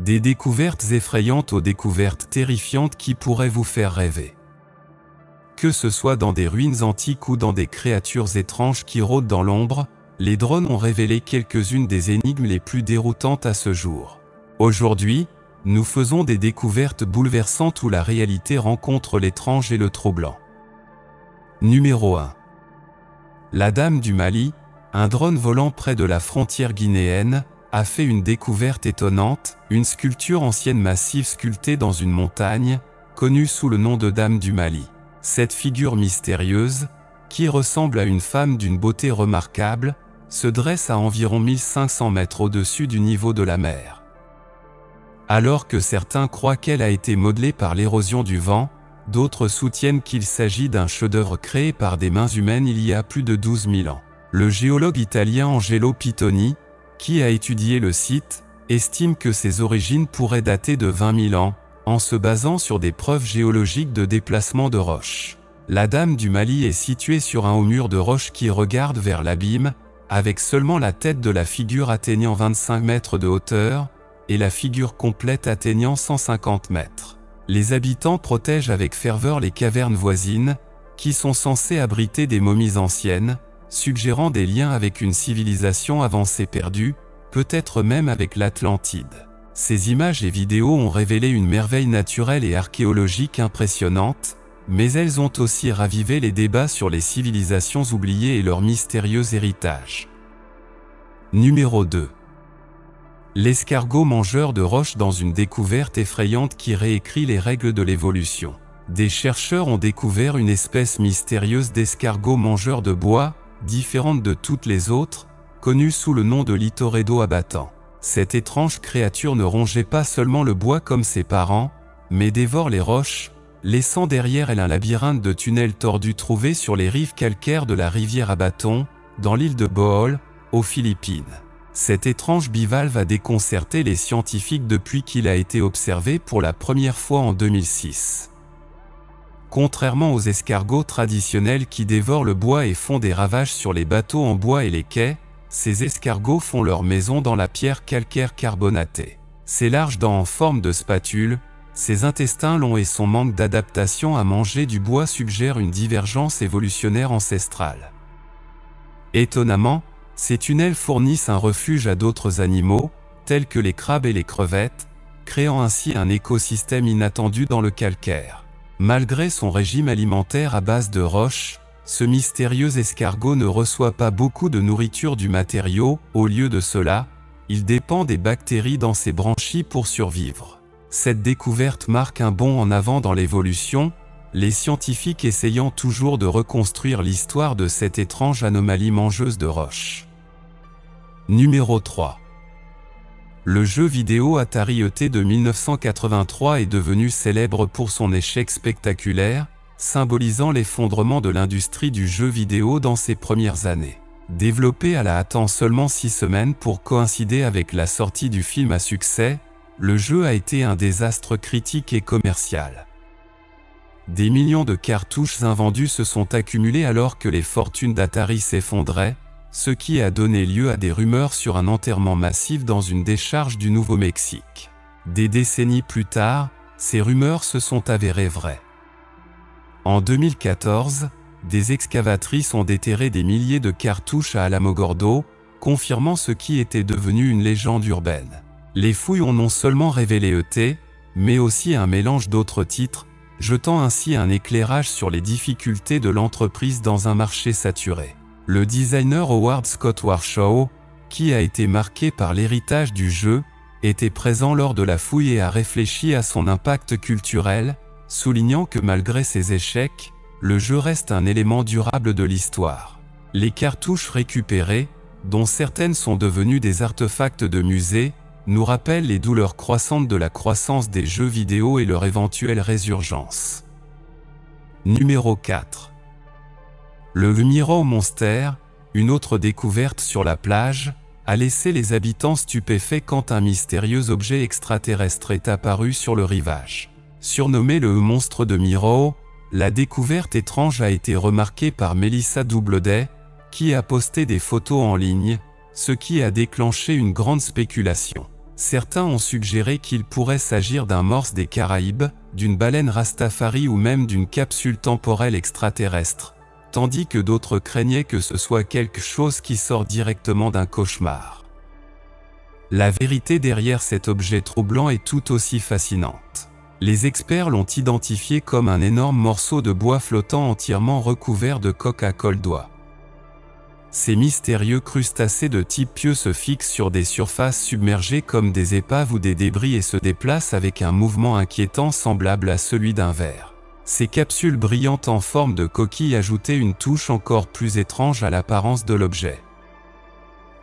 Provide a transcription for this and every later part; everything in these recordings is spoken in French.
Des découvertes effrayantes aux découvertes terrifiantes qui pourraient vous faire rêver. Que ce soit dans des ruines antiques ou dans des créatures étranges qui rôdent dans l'ombre, les drones ont révélé quelques-unes des énigmes les plus déroutantes à ce jour. Aujourd'hui, nous faisons des découvertes bouleversantes où la réalité rencontre l'étrange et le troublant. Numéro 1. La Dame du Mali, un drone volant près de la frontière guinéenne, a fait une découverte étonnante, une sculpture ancienne massive sculptée dans une montagne, connue sous le nom de Dame du Mali. Cette figure mystérieuse, qui ressemble à une femme d'une beauté remarquable, se dresse à environ 1500 mètres au-dessus du niveau de la mer. Alors que certains croient qu'elle a été modelée par l'érosion du vent, d'autres soutiennent qu'il s'agit d'un chef-d'œuvre créé par des mains humaines il y a plus de 12 000 ans. Le géologue italien Angelo Pitoni, qui a étudié le site, estime que ses origines pourraient dater de 20 000 ans, en se basant sur des preuves géologiques de déplacement de roches. La Dame du Mali est située sur un haut mur de roche qui regarde vers l'abîme, avec seulement la tête de la figure atteignant 25 mètres de hauteur, et la figure complète atteignant 150 mètres. Les habitants protègent avec ferveur les cavernes voisines, qui sont censées abriter des momies anciennes, suggérant des liens avec une civilisation avancée perdue, peut-être même avec l'Atlantide. Ces images et vidéos ont révélé une merveille naturelle et archéologique impressionnante, mais elles ont aussi ravivé les débats sur les civilisations oubliées et leur mystérieux héritage. Numéro 2. L'escargot mangeur de roches dans une découverte effrayante qui réécrit les règles de l'évolution. Des chercheurs ont découvert une espèce mystérieuse d'escargot mangeur de bois, différente de toutes les autres, connue sous le nom de Lithoredo abattant. Cette étrange créature ne rongeait pas seulement le bois comme ses parents, mais dévore les roches, laissant derrière elle un labyrinthe de tunnels tordus trouvés sur les rives calcaires de la rivière Abaton, dans l'île de Bohol, aux Philippines. Cet étrange bivalve a déconcerté les scientifiques depuis qu'il a été observé pour la première fois en 2006. Contrairement aux escargots traditionnels qui dévorent le bois et font des ravages sur les bateaux en bois et les quais, ces escargots font leur maison dans la pierre calcaire carbonatée. Ses larges dents en forme de spatule, ses intestins longs et son manque d'adaptation à manger du bois suggèrent une divergence évolutionnaire ancestrale. Étonnamment, ces tunnels fournissent un refuge à d'autres animaux, tels que les crabes et les crevettes, créant ainsi un écosystème inattendu dans le calcaire. Malgré son régime alimentaire à base de roches, ce mystérieux escargot ne reçoit pas beaucoup de nourriture du matériau, au lieu de cela, il dépend des bactéries dans ses branchies pour survivre. Cette découverte marque un bond en avant dans l'évolution, les scientifiques essayant toujours de reconstruire l'histoire de cette étrange anomalie mangeuse de roches. Numéro 3. Le jeu vidéo Atari ET de 1983 est devenu célèbre pour son échec spectaculaire, symbolisant l'effondrement de l'industrie du jeu vidéo dans ses premières années. Développé à la hâte en seulement 6 semaines pour coïncider avec la sortie du film à succès, le jeu a été un désastre critique et commercial. Des millions de cartouches invendus se sont accumulés alors que les fortunes d'Atari s'effondraient, ce qui a donné lieu à des rumeurs sur un enterrement massif dans une décharge du Nouveau-Mexique. Des décennies plus tard, ces rumeurs se sont avérées vraies. En 2014, des excavatrices ont déterré des milliers de cartouches à Alamogordo, confirmant ce qui était devenu une légende urbaine. Les fouilles ont non seulement révélé ET, mais aussi un mélange d'autres titres, jetant ainsi un éclairage sur les difficultés de l'entreprise dans un marché saturé. Le designer Howard Scott Warshaw, qui a été marqué par l'héritage du jeu, était présent lors de la fouille et a réfléchi à son impact culturel, soulignant que malgré ses échecs, le jeu reste un élément durable de l'histoire. Les cartouches récupérées, dont certaines sont devenues des artefacts de musée, nous rappellent les douleurs croissantes de la croissance des jeux vidéo et leur éventuelle résurgence. Numéro 4. Le Mirror Monster, une autre découverte sur la plage, a laissé les habitants stupéfaits quand un mystérieux objet extraterrestre est apparu sur le rivage. Surnommé le monstre de Mirror, la découverte étrange a été remarquée par Melissa Doubleday, qui a posté des photos en ligne, ce qui a déclenché une grande spéculation. Certains ont suggéré qu'il pourrait s'agir d'un morse des Caraïbes, d'une baleine Rastafari ou même d'une capsule temporelle extraterrestre, tandis que d'autres craignaient que ce soit quelque chose qui sort directement d'un cauchemar. La vérité derrière cet objet troublant est tout aussi fascinante. Les experts l'ont identifié comme un énorme morceau de bois flottant entièrement recouvert de coque à coldois. Ces mystérieux crustacés de type pieux se fixent sur des surfaces submergées comme des épaves ou des débris et se déplacent avec un mouvement inquiétant semblable à celui d'un ver. Ces capsules brillantes en forme de coquille ajoutaient une touche encore plus étrange à l'apparence de l'objet.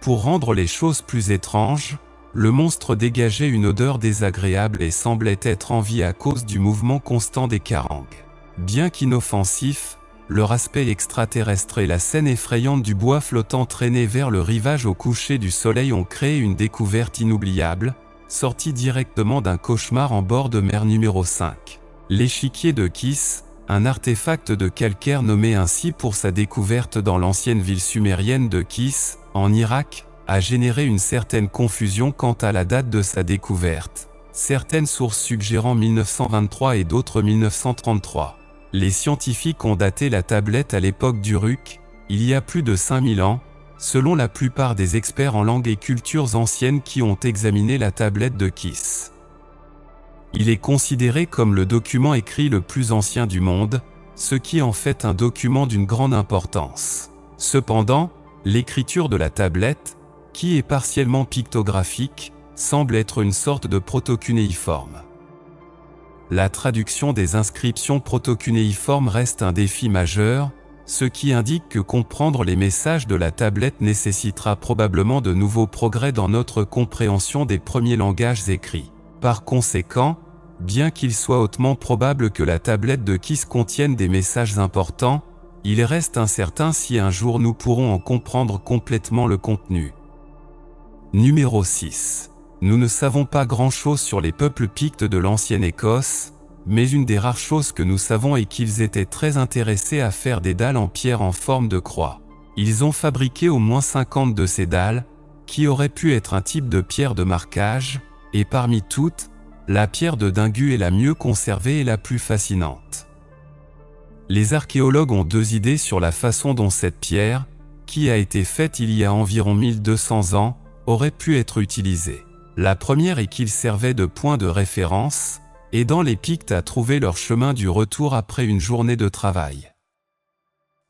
Pour rendre les choses plus étranges, le monstre dégageait une odeur désagréable et semblait être en vie à cause du mouvement constant des carangues. Bien qu'inoffensif, leur aspect extraterrestre et la scène effrayante du bois flottant traîné vers le rivage au coucher du soleil ont créé une découverte inoubliable, sortie directement d'un cauchemar en bord de mer numéro 5. L'échiquier de Kis, un artefact de calcaire nommé ainsi pour sa découverte dans l'ancienne ville sumérienne de Kis, en Irak, a généré une certaine confusion quant à la date de sa découverte, certaines sources suggérant 1923 et d'autres 1933. Les scientifiques ont daté la tablette à l'époque d'Uruk, il y a plus de 5000 ans, selon la plupart des experts en langues et cultures anciennes qui ont examiné la tablette de Kis. Il est considéré comme le document écrit le plus ancien du monde, ce qui en fait un document d'une grande importance. Cependant, l'écriture de la tablette, qui est partiellement pictographique, semble être une sorte de protocunéiforme. La traduction des inscriptions protocunéiformes reste un défi majeur, ce qui indique que comprendre les messages de la tablette nécessitera probablement de nouveaux progrès dans notre compréhension des premiers langages écrits. Par conséquent, bien qu'il soit hautement probable que la tablette de Kis contienne des messages importants, il reste incertain si un jour nous pourrons en comprendre complètement le contenu. Numéro 6. Nous ne savons pas grand-chose sur les peuples pictes de l'ancienne Écosse, mais une des rares choses que nous savons est qu'ils étaient très intéressés à faire des dalles en pierre en forme de croix. Ils ont fabriqué au moins 50 de ces dalles, qui auraient pu être un type de pierre de marquage, et parmi toutes, la pierre de Dingu est la mieux conservée et la plus fascinante. Les archéologues ont deux idées sur la façon dont cette pierre, qui a été faite il y a environ 1200 ans, aurait pu être utilisée. La première est qu'il servait de point de référence, aidant les Pictes à trouver leur chemin du retour après une journée de travail.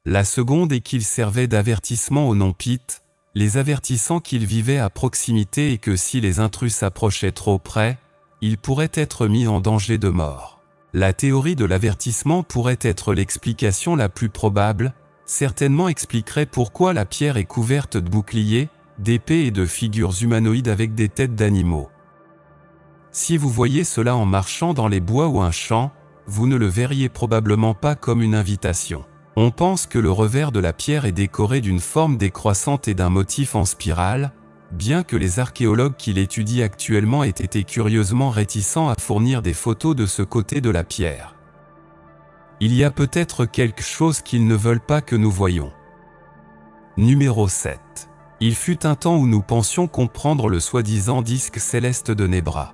La seconde est qu'il servait d'avertissement aux non-Pictes, les avertissant qu'ils vivaient à proximité et que si les intrus s'approchaient trop près, ils pourraient être mis en danger de mort. La théorie de l'avertissement pourrait être l'explication la plus probable, certainement expliquerait pourquoi la pierre est couverte de boucliers, d'épées et de figures humanoïdes avec des têtes d'animaux. Si vous voyez cela en marchant dans les bois ou un champ, vous ne le verriez probablement pas comme une invitation. On pense que le revers de la pierre est décoré d'une forme décroissante et d'un motif en spirale, bien que les archéologues qui l'étudient actuellement aient été curieusement réticents à fournir des photos de ce côté de la pierre. Il y a peut-être quelque chose qu'ils ne veulent pas que nous voyions. Numéro 7. Il fut un temps où nous pensions comprendre le soi-disant disque céleste de Nebra.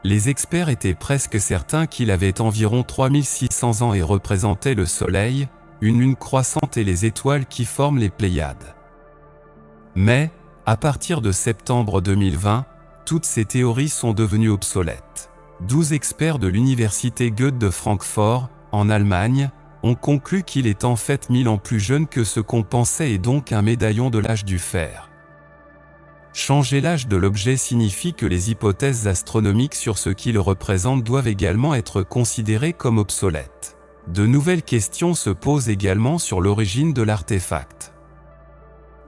Les experts étaient presque certains qu'il avait environ 3600 ans et représentait le Soleil, une lune croissante et les étoiles qui forment les Pléiades. Mais, à partir de septembre 2020, toutes ces théories sont devenues obsolètes. 12 experts de l'université Goethe de Francfort, en Allemagne, ont conclu qu'il est en fait 1000 ans plus jeune que ce qu'on pensait et donc un médaillon de l'âge du fer. Changer l'âge de l'objet signifie que les hypothèses astronomiques sur ce qu'il représente doivent également être considérées comme obsolètes. De nouvelles questions se posent également sur l'origine de l'artefact.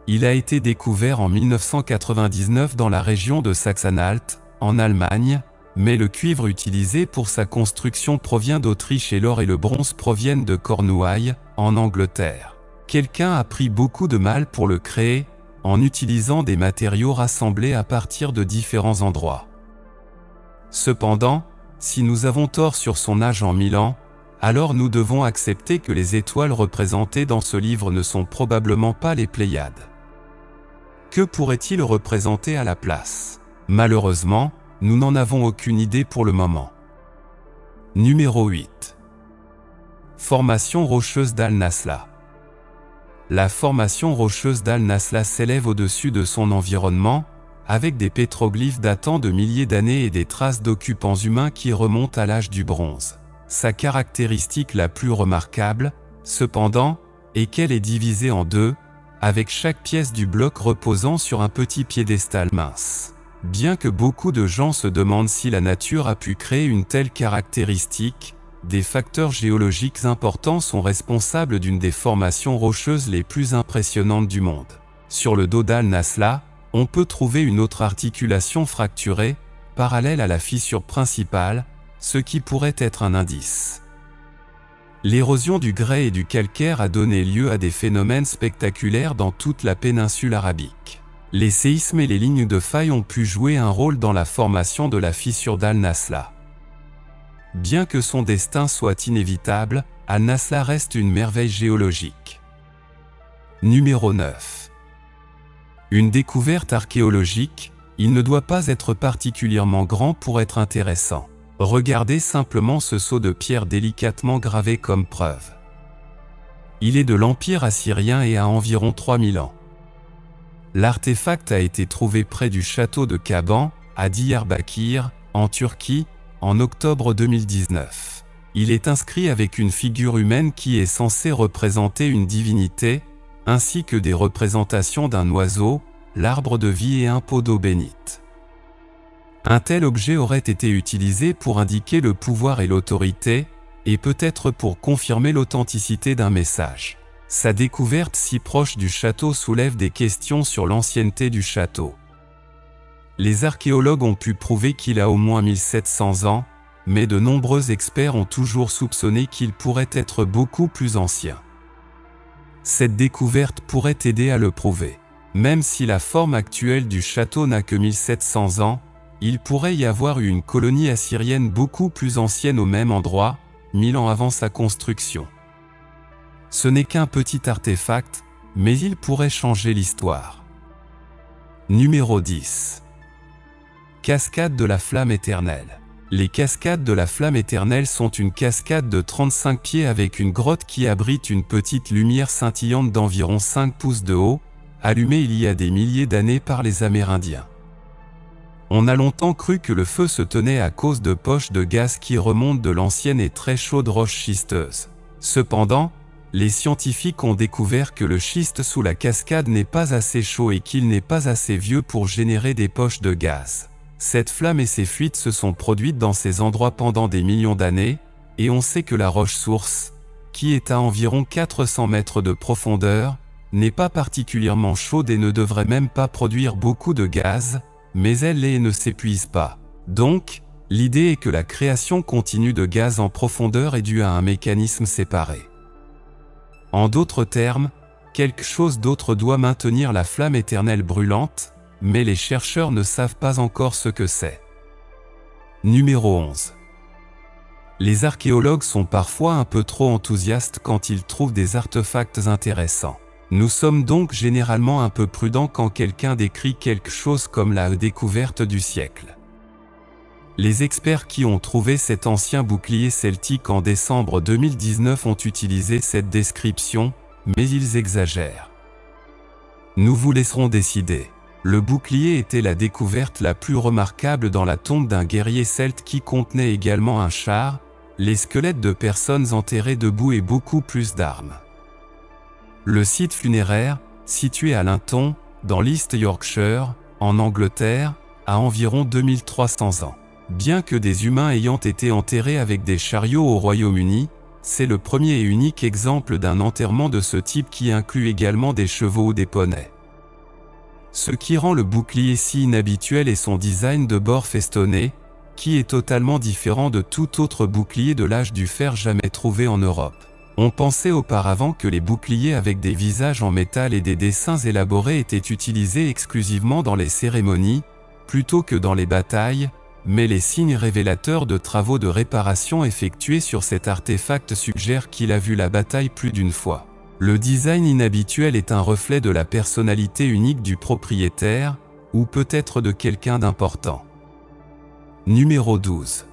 Il a été découvert en 1999 dans la région de Saxe-Anhalt, en Allemagne, mais le cuivre utilisé pour sa construction provient d'Autriche et l'or et le bronze proviennent de Cornouailles, en Angleterre. Quelqu'un a pris beaucoup de mal pour le créer, en utilisant des matériaux rassemblés à partir de différents endroits. Cependant, si nous avons tort sur son âge en 1000 ans, alors nous devons accepter que les étoiles représentées dans ce livre ne sont probablement pas les Pléiades. Que pourrait-il représenter à la place ? Malheureusement, nous n'en avons aucune idée pour le moment. Numéro 8. Formation rocheuse d'Al-Nasla. La formation rocheuse d'Al-Nasla s'élève au-dessus de son environnement, avec des pétroglyphes datant de milliers d'années et des traces d'occupants humains qui remontent à l'âge du bronze. Sa caractéristique la plus remarquable, cependant, est qu'elle est divisée en deux, avec chaque pièce du bloc reposant sur un petit piédestal mince. Bien que beaucoup de gens se demandent si la nature a pu créer une telle caractéristique, des facteurs géologiques importants sont responsables d'une des formations rocheuses les plus impressionnantes du monde. Sur le dos d'Al-Nasla, on peut trouver une autre articulation fracturée, parallèle à la fissure principale, ce qui pourrait être un indice. L'érosion du grès et du calcaire a donné lieu à des phénomènes spectaculaires dans toute la péninsule arabique. Les séismes et les lignes de faille ont pu jouer un rôle dans la formation de la fissure d'Al-Nasla. Bien que son destin soit inévitable, Al-Nasla reste une merveille géologique. Numéro 9. Une découverte archéologique, il ne doit pas être particulièrement grand pour être intéressant. Regardez simplement ce seau de pierre délicatement gravé comme preuve. Il est de l'Empire assyrien et a environ 3000 ans. L'artefact a été trouvé près du château de Kaban, à Diyarbakir, en Turquie, en octobre 2019. Il est inscrit avec une figure humaine qui est censée représenter une divinité, ainsi que des représentations d'un oiseau, l'arbre de vie et un pot d'eau bénite. Un tel objet aurait été utilisé pour indiquer le pouvoir et l'autorité, et peut-être pour confirmer l'authenticité d'un message. Sa découverte si proche du château soulève des questions sur l'ancienneté du château. Les archéologues ont pu prouver qu'il a au moins 1700 ans, mais de nombreux experts ont toujours soupçonné qu'il pourrait être beaucoup plus ancien. Cette découverte pourrait aider à le prouver. Même si la forme actuelle du château n'a que 1700 ans, il pourrait y avoir eu une colonie assyrienne beaucoup plus ancienne au même endroit, 1000 ans avant sa construction. Ce n'est qu'un petit artefact, mais il pourrait changer l'histoire. Numéro 10. Cascade de la flamme éternelle. Les cascades de la flamme éternelle sont une cascade de 35 pieds avec une grotte qui abrite une petite lumière scintillante d'environ 5 pouces de haut, allumée il y a des milliers d'années par les Amérindiens. On a longtemps cru que le feu se tenait à cause de poches de gaz qui remontent de l'ancienne et très chaude roche schisteuse. Cependant, les scientifiques ont découvert que le schiste sous la cascade n'est pas assez chaud et qu'il n'est pas assez vieux pour générer des poches de gaz. Cette flamme et ces fuites se sont produites dans ces endroits pendant des millions d'années, et on sait que la roche source, qui est à environ 400 mètres de profondeur, n'est pas particulièrement chaude et ne devrait même pas produire beaucoup de gaz, mais elle l'est et ne s'épuise pas. Donc, l'idée est que la création continue de gaz en profondeur est due à un mécanisme séparé. En d'autres termes, quelque chose d'autre doit maintenir la flamme éternelle brûlante, mais les chercheurs ne savent pas encore ce que c'est. Numéro 11. Les archéologues sont parfois un peu trop enthousiastes quand ils trouvent des artefacts intéressants. Nous sommes donc généralement un peu prudents quand quelqu'un décrit quelque chose comme la découverte du siècle. Les experts qui ont trouvé cet ancien bouclier celtique en décembre 2019 ont utilisé cette description, mais ils exagèrent. Nous vous laisserons décider. Le bouclier était la découverte la plus remarquable dans la tombe d'un guerrier celte qui contenait également un char, les squelettes de personnes enterrées debout et beaucoup plus d'armes. Le site funéraire, situé à Linton, dans l'East Yorkshire, en Angleterre, a environ 2300 ans. Bien que des humains ayant été enterrés avec des chariots au Royaume-Uni, c'est le premier et unique exemple d'un enterrement de ce type qui inclut également des chevaux ou des poneys. Ce qui rend le bouclier si inhabituel est son design de bord festonné, qui est totalement différent de tout autre bouclier de l'âge du fer jamais trouvé en Europe. On pensait auparavant que les boucliers avec des visages en métal et des dessins élaborés étaient utilisés exclusivement dans les cérémonies, plutôt que dans les batailles, mais les signes révélateurs de travaux de réparation effectués sur cet artefact suggèrent qu'il a vu la bataille plus d'une fois. Le design inhabituel est un reflet de la personnalité unique du propriétaire, ou peut-être de quelqu'un d'important. Numéro 12.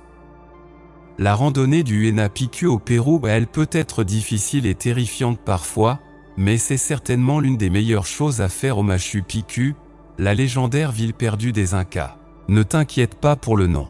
La randonnée du Huayna Picchu au Pérou, elle peut être difficile et terrifiante parfois, mais c'est certainement l'une des meilleures choses à faire au Machu Picchu, la légendaire ville perdue des Incas. Ne t'inquiète pas pour le nom.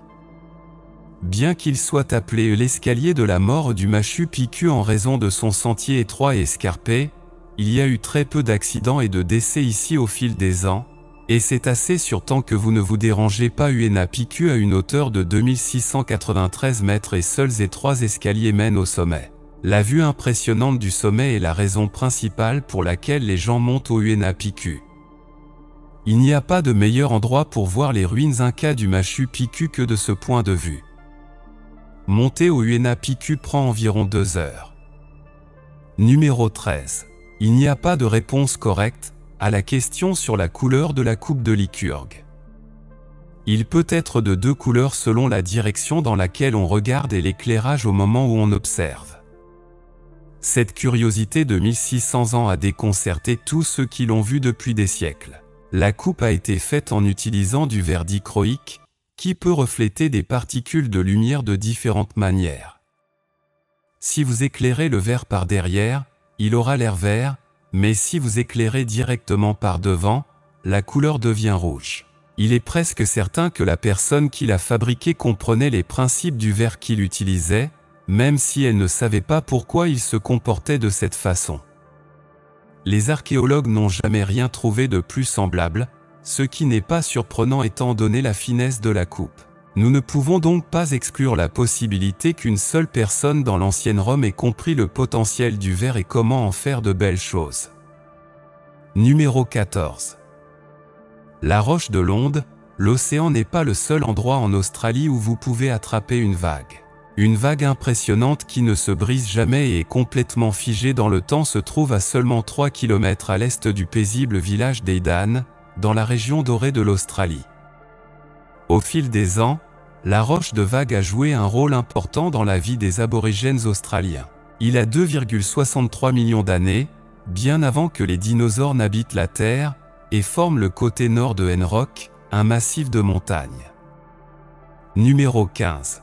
Bien qu'il soit appelé l'escalier de la mort du Machu Picchu en raison de son sentier étroit et escarpé, il y a eu très peu d'accidents et de décès ici au fil des ans, et c'est assez sûr tant que vous ne vous dérangez pas. Huayna Picchu à une hauteur de 2693 mètres et seuls 3 escaliers mènent au sommet. La vue impressionnante du sommet est la raison principale pour laquelle les gens montent au Huayna Picchu. Il n'y a pas de meilleur endroit pour voir les ruines incas du Machu Picchu que de ce point de vue. Monter au Huayna Picchu prend environ 2 heures. Numéro 13. Il n'y a pas de réponse correcte à la question sur la couleur de la coupe de Lycurgue. Il peut être de 2 couleurs selon la direction dans laquelle on regarde et l'éclairage au moment où on observe. Cette curiosité de 1600 ans a déconcerté tous ceux qui l'ont vue depuis des siècles. La coupe a été faite en utilisant du verre dichroïque, qui peut refléter des particules de lumière de différentes manières. Si vous éclairez le verre par derrière, il aura l'air vert, mais si vous éclairez directement par devant, la couleur devient rouge. Il est presque certain que la personne qui l'a fabriqué comprenait les principes du verre qu'il utilisait, même si elle ne savait pas pourquoi il se comportait de cette façon. Les archéologues n'ont jamais rien trouvé de plus semblable, ce qui n'est pas surprenant étant donné la finesse de la coupe. Nous ne pouvons donc pas exclure la possibilité qu'une seule personne dans l'ancienne Rome ait compris le potentiel du verre et comment en faire de belles choses. Numéro 14. La roche de l'onde, l'océan n'est pas le seul endroit en Australie où vous pouvez attraper une vague. Une vague impressionnante qui ne se brise jamais et est complètement figée dans le temps se trouve à seulement 3 km à l'est du paisible village d'Aidan, dans la région dorée de l'Australie. Au fil des ans, la roche de vague a joué un rôle important dans la vie des aborigènes australiens. Il a 2,63 millions d'années, bien avant que les dinosaures n'habitent la Terre, et forme le côté nord de Henrock, un massif de montagnes. Numéro 15.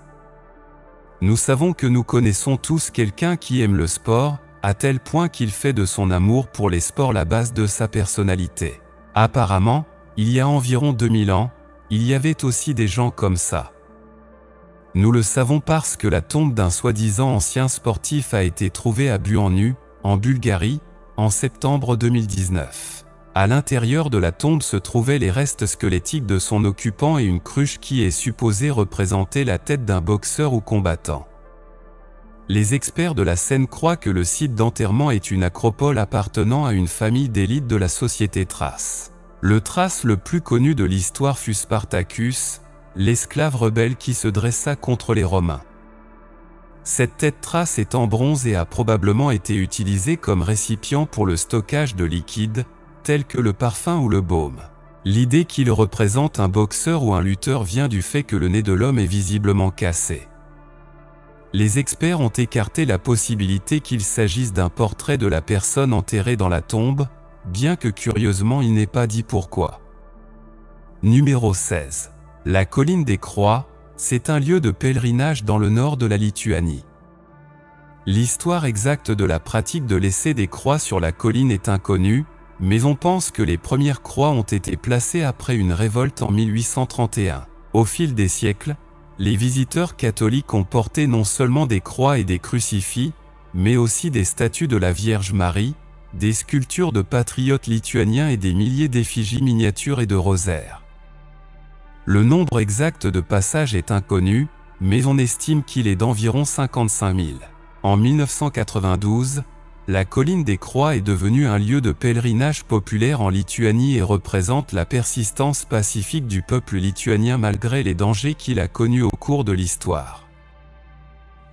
Nous savons que nous connaissons tous quelqu'un qui aime le sport, à tel point qu'il fait de son amour pour les sports la base de sa personnalité. Apparemment, il y a environ 2000 ans, il y avait aussi des gens comme ça. Nous le savons parce que la tombe d'un soi-disant ancien sportif a été trouvée à Buanu, en Bulgarie, en septembre 2019. À l'intérieur de la tombe se trouvaient les restes squelettiques de son occupant et une cruche qui est supposée représenter la tête d'un boxeur ou combattant. Les experts de la scène croient que le site d'enterrement est une acropole appartenant à une famille d'élite de la société thrace. Le Thrace le plus connu de l'histoire fut Spartacus, l'esclave rebelle qui se dressa contre les Romains. Cette tête thrace est en bronze et a probablement été utilisée comme récipient pour le stockage de liquides, tels que le parfum ou le baume. L'idée qu'il représente un boxeur ou un lutteur vient du fait que le nez de l'homme est visiblement cassé. Les experts ont écarté la possibilité qu'il s'agisse d'un portrait de la personne enterrée dans la tombe, bien que curieusement il n'est pas dit pourquoi. Numéro 16. La colline des Croix, c'est un lieu de pèlerinage dans le nord de la Lituanie. L'histoire exacte de la pratique de laisser des croix sur la colline est inconnue, mais on pense que les premières croix ont été placées après une révolte en 1831. Au fil des siècles, les visiteurs catholiques ont porté non seulement des croix et des crucifix, mais aussi des statues de la Vierge Marie, des sculptures de patriotes lituaniens et des milliers d'effigies miniatures et de rosaires. Le nombre exact de passages est inconnu, mais on estime qu'il est d'environ 55 000. En 1992, la colline des Croix est devenue un lieu de pèlerinage populaire en Lituanie et représente la persistance pacifique du peuple lituanien malgré les dangers qu'il a connus au cours de l'histoire.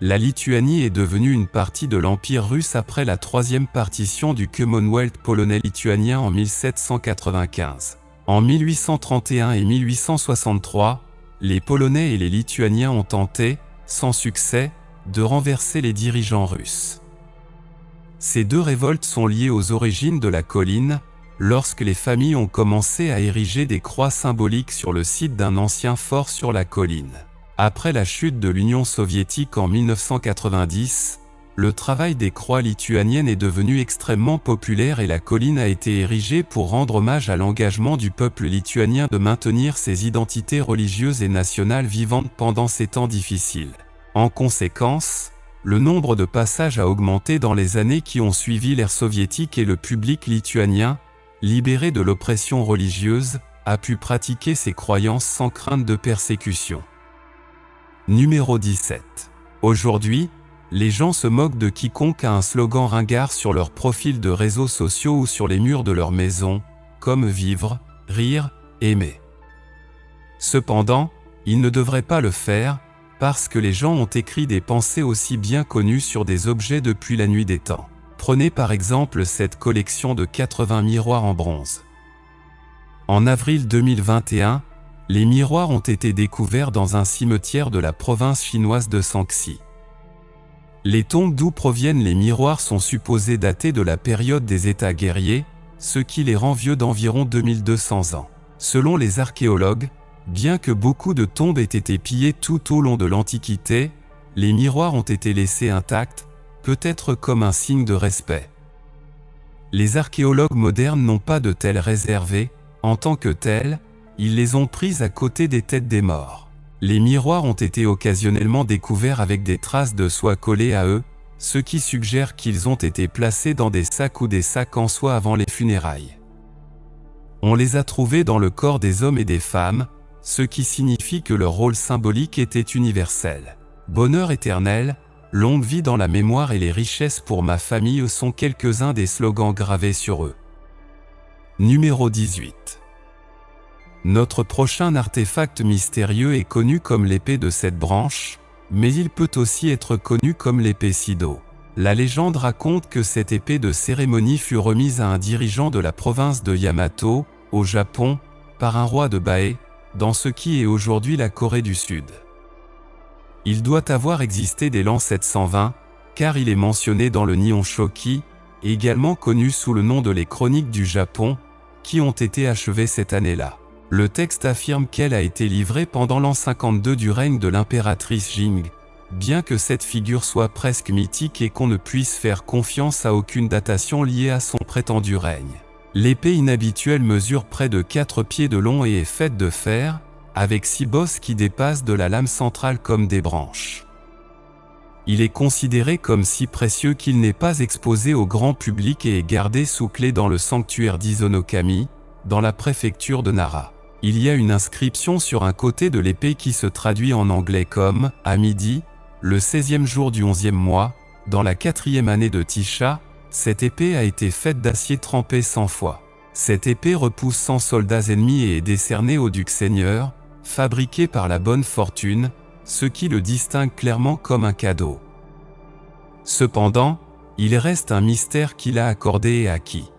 La Lituanie est devenue une partie de l'Empire russe après la troisième partition du Commonwealth polonais-lituanien en 1795. En 1831 et 1863, les Polonais et les Lituaniens ont tenté, sans succès, de renverser les dirigeants russes. Ces deux révoltes sont liées aux origines de la colline, lorsque les familles ont commencé à ériger des croix symboliques sur le site d'un ancien fort sur la colline. Après la chute de l'Union soviétique en 1990, le travail des croix lituaniennes est devenu extrêmement populaire et la colline a été érigée pour rendre hommage à l'engagement du peuple lituanien de maintenir ses identités religieuses et nationales vivantes pendant ces temps difficiles. En conséquence, le nombre de passages a augmenté dans les années qui ont suivi l'ère soviétique et le public lituanien, libéré de l'oppression religieuse, a pu pratiquer ses croyances sans crainte de persécution. Numéro 17. Aujourd'hui, les gens se moquent de quiconque a un slogan ringard sur leur profil de réseaux sociaux ou sur les murs de leur maison, comme vivre, rire, aimer. Cependant, ils ne devraient pas le faire, parce que les gens ont écrit des pensées aussi bien connues sur des objets depuis la nuit des temps. Prenez par exemple cette collection de 80 miroirs en bronze. En avril 2021, les miroirs ont été découverts dans un cimetière de la province chinoise de Shaanxi. Les tombes d'où proviennent les miroirs sont supposées dater de la période des États guerriers, ce qui les rend vieux d'environ 2200 ans. Selon les archéologues, bien que beaucoup de tombes aient été pillées tout au long de l'Antiquité, les miroirs ont été laissés intacts, peut-être comme un signe de respect. Les archéologues modernes n'ont pas de telles réservées, en tant que telles, ils les ont prises à côté des têtes des morts. Les miroirs ont été occasionnellement découverts avec des traces de soie collées à eux, ce qui suggère qu'ils ont été placés dans des sacs ou des sacs en soie avant les funérailles. On les a trouvés dans le corps des hommes et des femmes, ce qui signifie que leur rôle symbolique était universel. Bonheur éternel, longue vie dans la mémoire et les richesses pour ma famille sont quelques-uns des slogans gravés sur eux. Numéro 18. Notre prochain artefact mystérieux est connu comme l'épée de 7 branches, mais il peut aussi être connu comme l'épée Sido. La légende raconte que cette épée de cérémonie fut remise à un dirigeant de la province de Yamato, au Japon, par un roi de Bae, dans ce qui est aujourd'hui la Corée du Sud. Il doit avoir existé dès l'an 720, car il est mentionné dans le Nihon Shoki, également connu sous le nom de les Chroniques du Japon, qui ont été achevées cette année-là. Le texte affirme qu'elle a été livrée pendant l'an 52 du règne de l'impératrice Jing, bien que cette figure soit presque mythique et qu'on ne puisse faire confiance à aucune datation liée à son prétendu règne. L'épée inhabituelle mesure près de 4 pieds de long et est faite de fer, avec 6 bosses qui dépassent de la lame centrale comme des branches. Il est considéré comme si précieux qu'il n'est pas exposé au grand public et est gardé sous clé dans le sanctuaire d'Izonokami, dans la préfecture de Nara. Il y a une inscription sur un côté de l'épée qui se traduit en anglais comme « à midi, le 16e jour du 11e mois, dans la 4e année de Tisha, cette épée a été faite d'acier trempé 100 fois. Cette épée repousse 100 soldats ennemis et est décernée au duc seigneur, fabriquée par la bonne fortune, ce qui le distingue clairement comme un cadeau. Cependant, il reste un mystère qui l'a accordé et à qui.